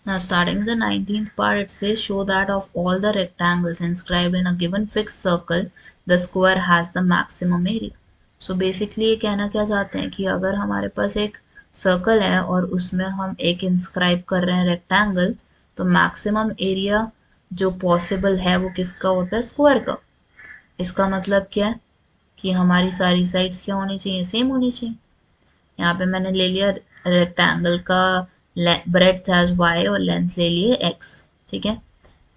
Now starting with the 19th part, it says show that of all the rectangles inscribed in a given fixed circle, the square has the maximum area. So basically ये कहना क्या चाहते हैं कि अगर हमारे पास एक circle है और उसमें हम एक इंस्क्राइब कर रहे हैं रेक्टेंगल, तो मैक्सिमम एरिया जो पॉसिबल है वो किसका होता है? स्क्वायर का। इसका मतलब क्या है कि हमारी सारी साइड्स क्या होनी चाहिए? सेम होनी चाहिए। यहाँ पे मैंने ले लिया रेक्टेंगल का ब्रेड्थ एज y और लेंथ ले लिए x, ठीक है।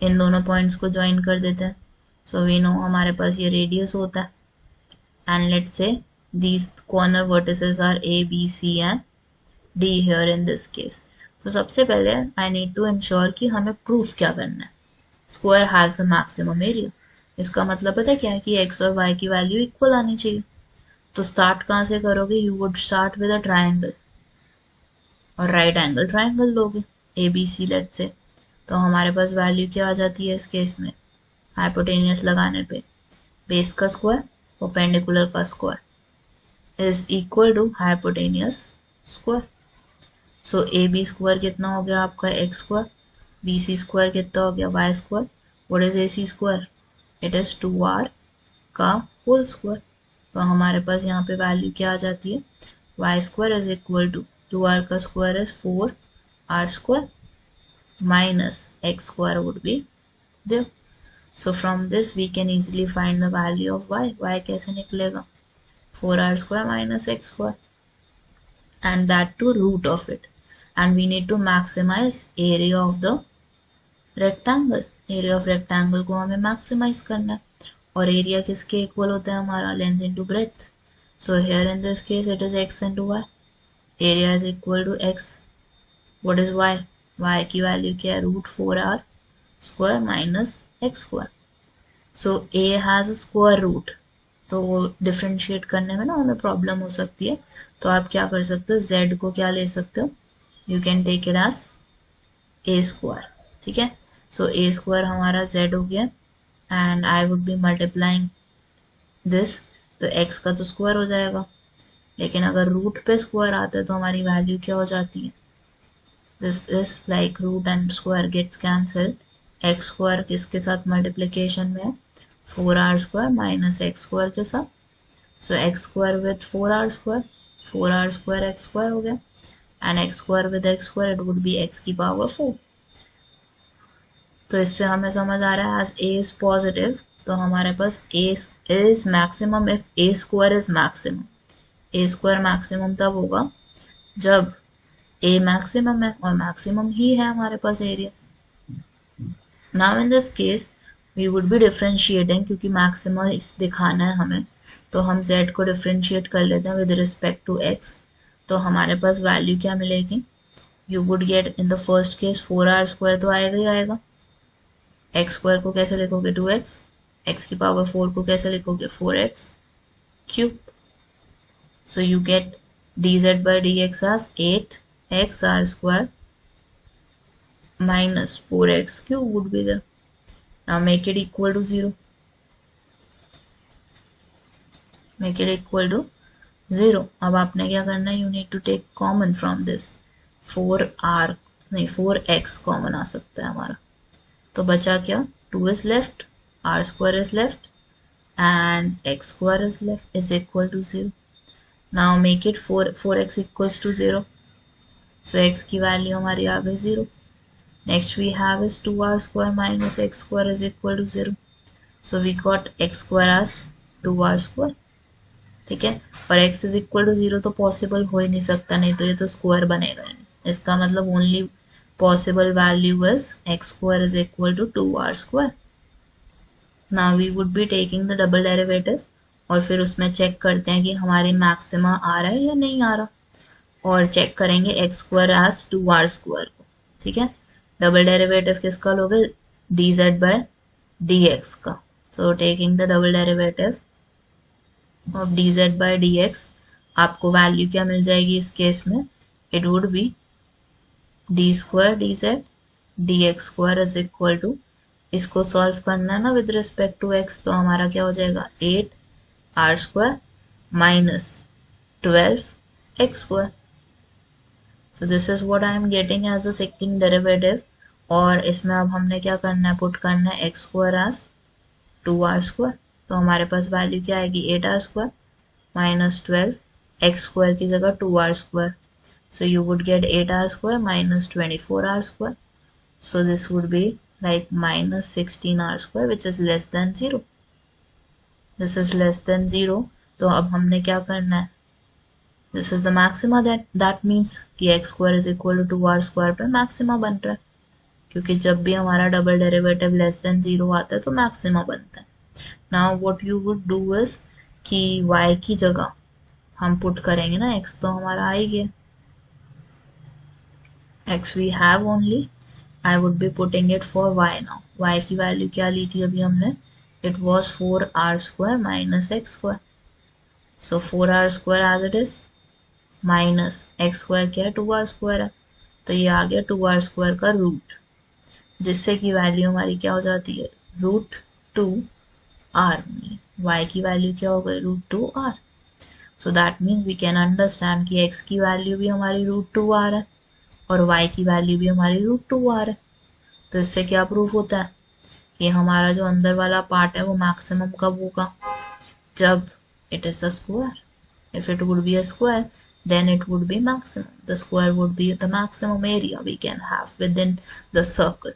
इन दोनों पॉइंट्स को ज्वाइन कर देते हैं। सो वी नो हमारे पास ये रेडियस होता है and let's say these corner vertices are a b c and d here in this case. तो सबसे पहले आई नीड टू इंश्योर कि हमें प्रूफ क्या करना है। Square has the maximum area, इसका मतलब पता है क्या है कि x और y की वैल्यू इक्वल आनी चाहिए। तो स्टार्ट कहाँ से करोगे? You would start with a triangle और राइट एंगल ट्राइंगल लोगे ए बी सी लेट से। तो हमारे पास वैल्यू क्या आ जाती है इस केस में? हाइपोटेनियस लगाने पे बेस का स्क्वायर परपेंडिकुलर का square is equal to hypotenuse square. So A B square कितना हो गया आपका? X square. B C square कितना हो गया? Y square. What is A C square? It is 2r का होल स्क्वायर। तो हमारे पास यहाँ पे वैल्यू क्या आ जाती है? Y square is equal to 2r का square is 4r square minus x square would be there. So from this we can easily find the value of y. y कैसे निकलेगा? 4r square minus x square and that to root of it. And we need to maximize area of the rectangle. Area of rectangle को हमें maximize करना है और area किसके equal होता है हमारा? length into breadth. So here in this case it is x into y. Area is equal to x. What is y? y की वैल्यू क्या है? Root 4r square minus X square. So a has a square root, तो वो differentiate करने में ना हमें problem हो सकती है। तो आप क्या कर सकते हो? z को क्या ले सकते हो? You can take it as a square, ठीक है। सो a स्क्वायर हमारा z हो गया and I would be multiplying this, तो x का तो स्क्वायर हो जाएगा, लेकिन अगर रूट पे स्क्वायर आता है तो हमारी वैल्यू क्या हो जाती है? This is like root and square gets cancel. X square किसके साथ मल्टीप्लिकेशन में है? 4r square minus X square के साथ। So X square with 4r square, 4r square X square हो गया and X square with X square it would be x की power 4। तो इससे हमें समझ आ रहा है एज a इज पॉजिटिव तो हमारे पास a is maximum if a square is maximum. A square maximum तब होगा जब ए मैक्सिमम है और मैक्सिमम ही है हमारे पास area. Now in this case we would be differentiating, क्योंकि मैक्सिमम दिखाना है हमें, तो हम z को डिफ्रेंशिएट कर लेते हैं विद रिस्पेक्ट टू x। तो हमारे पास वैल्यू क्या मिलेगी? You would get in the first case 4r square तो आएगा ही आएगा। एक्स स्क्वायर को कैसे लिखोगे? 2x। x की पावर 4 को कैसे लिखोगे? 4x cube. So you get dz by dx as 8xr square minus 4x cube would be there. Now make it equal to 0. Make it equal to 0. अब आपने क्या करना है? You need to take common from this. 4r नहीं 4x common आ सकता है हमारा, तो बचा क्या? 2 is left, r square is left and x square is left is equal to 0. Now make it 4x equals to 0. So x की value हमारी आ गई 0. Next we have is 2r square minus x square is equal to 0. So we got x square as 2r square, ठीक है। और x is equal to 0 तो possible हो ही नहीं सकता, नहीं तो ये तो स्क्वायर बनेगा ही नहीं। इसका मतलब only possible value is x square is equal to 2r square. Now we would be taking the double derivative और फिर उसमें चेक करते हैं कि हमारी मैक्सिमा आ रहा है या नहीं आ रहा, और चेक करेंगे x square as 2r square को, ठीक है। डबल डेरिवेटिव किसका लोगे? dz by dx का। So taking the double derivative of dz by dx, आपको वैल्यू क्या मिल जाएगी इस केस में? It would be d square dz dx square is equal to, इसको सॉल्व करना है ना विद रिस्पेक्ट टू x, तो हमारा क्या हो जाएगा? 8r square minus 12x square. So this is what I am getting as a second derivative. और इसमें अब हमने क्या करना है, पुट करना है एक्स स्क्वायर एज 2r². तो हमारे पास वैल्यू क्या आएगी, 8r² माइनस 12 एक्स स्क्वायर की जगह 2r². So you would get 8r² minus 24r². So this would be like minus 16r², which is less than 0. This is less than 0. तो अब हमने क्या करना है, this is the maxima, that means कि x square is equal to 2r² पे maxima बन रहा है, क्योंकि जब भी हमारा डबल डेरिवेटिव लेस देन 0 आता है तो मैक्सिमा बनता है. Now what you would do is कि y की जगह हम पुट करेंगे ना, x तो हमारा आ ही गया, x we have only, I would be putting it for y now. y की वैल्यू क्या ली थी अभी हमने, it was 4r² minus x². So 4r² as it is minus x² क्या है, 2r² है, तो ये आ गया 2r² का रूट, जिससे कि वैल्यू हमारी क्या हो जाती है, √2r. y की वैल्यू क्या हो गई, √2r. So that means we can understand कि x की वैल्यू भी हमारी √2r है और y की वैल्यू भी हमारी √2r है. तो इससे क्या प्रूफ होता है कि हमारा जो अंदर वाला पार्ट है वो मैक्सिमम कब होगा, जब it is a square. If it would be a square, then it would be maximum. The square would be the maximum area we can have within the circle.